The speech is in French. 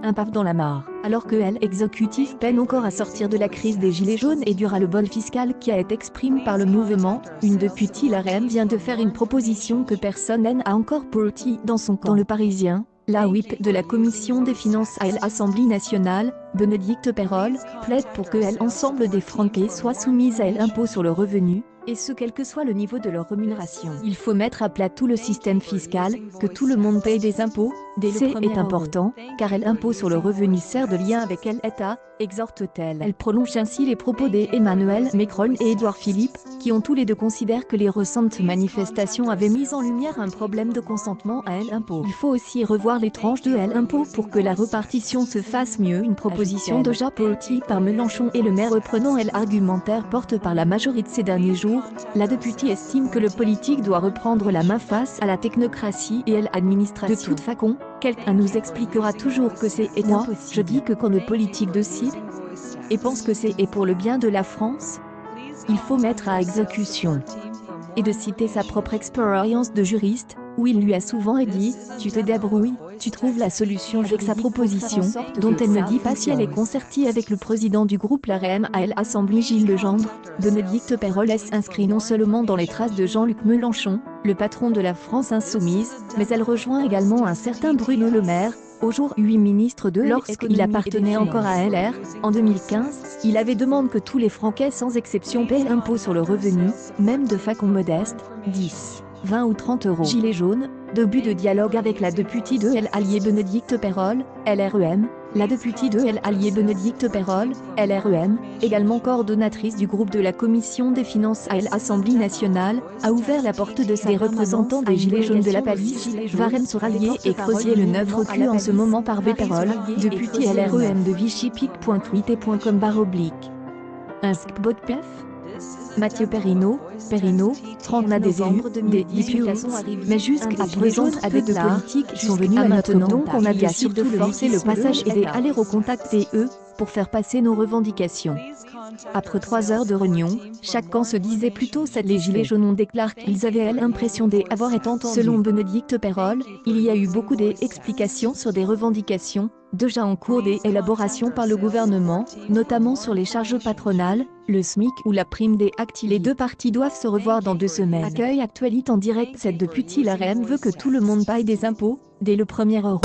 un pape dans la mare. Alors que l'exécutif peine encore à sortir de la crise des gilets jaunes et du ras-le-bol fiscal qui a été exprimé par le mouvement, une députée LREM vient de faire une proposition que personne n'a encore portée dans son camp. Dans Le Parisien, la whip de la Commission des finances à l'Assemblée nationale, Bénédicte Peyrol, plaide pour que l'ensemble des Français soient soumis à l'impôt sur le revenu, et ce quel que soit le niveau de leur rémunération. Il faut mettre à plat tout le système fiscal, que tout le monde paye des impôts, c'est important, car l'impôt sur le revenu sert de lien avec l'État, exhorte-t-elle. Elle prolonge ainsi les propos d'Emmanuel Macron et Édouard Philippe, qui ont tous les deux considéré que les récentes manifestations avaient mis en lumière un problème de consentement à l'impôt. Il faut aussi revoir les tranches de l'impôt pour que la répartition se fasse mieux, une proposition déjà portée par Mélenchon et le maire reprenant l'argumentaire porté par la majorité ces derniers jours. La députée estime que le politique doit reprendre la main face à la technocratie et à l'administration. De toute façon, quelqu'un nous expliquera toujours que c'est et moi, je dis que quand le politique décide et pense que c'est pour le bien de la France, il faut mettre à exécution. Et de citer sa propre expérience de juriste, où il lui a souvent dit « tu te débrouilles, tu trouves la solution avec sa proposition », dont elle ne dit pas si elle est concertée avec le président du groupe LREM à l'Assemblée Gilles Legendre. Bénédicte Peyrol s'inscrit non seulement dans les traces de Jean-Luc Mélenchon, le patron de la France insoumise, mais elle rejoint également un certain Bruno Le Maire, aujourd'hui ministre de lorsqu'il appartenait encore à LR. En 2015, il avait demandé que tous les Français sans exception paient l'impôt sur le revenu, même de façon modeste, 10, 20 ou 30 euros. Gilets jaunes, début de dialogue avec la députée de l'Allié Bénédicte Peyrol, LREM. La députée de l'Allié Bénédicte Peyrol, LREM, également coordonnatrice du groupe de la Commission des finances à l'Assemblée nationale, a ouvert la porte de ses représentants des Gilets jaunes de la Palisse, Varenne sur Allier et Creusier le 9 recul en ce moment par B. Peyrol, députée LREM de vichypic.tweet.com/. Un spot pef Mathieu Perrineau, 30 des élus, des députations arrivent. Mais jusqu'à présent, avec de politiques qui sont venus à maintenant, donc on a bien surtout forcé le passage et aller au contact CE, pour faire passer nos revendications. Après 3 heures de réunion, chaque camp se disait plutôt ça. Les gilets jaunes ont déclaré qu'ils avaient l'impression d'avoir été entendus. Selon Bénédicte Peyrol, il y a eu beaucoup d'explications sur des revendications, déjà en cours d'élaboration par le gouvernement, notamment sur les charges patronales, le SMIC ou la prime des actifs. Les deux parties doivent se revoir dans 2 semaines. Accueil Actualité en direct. Cette députée LREM veut que tout le monde paye des impôts, dès le premier euro.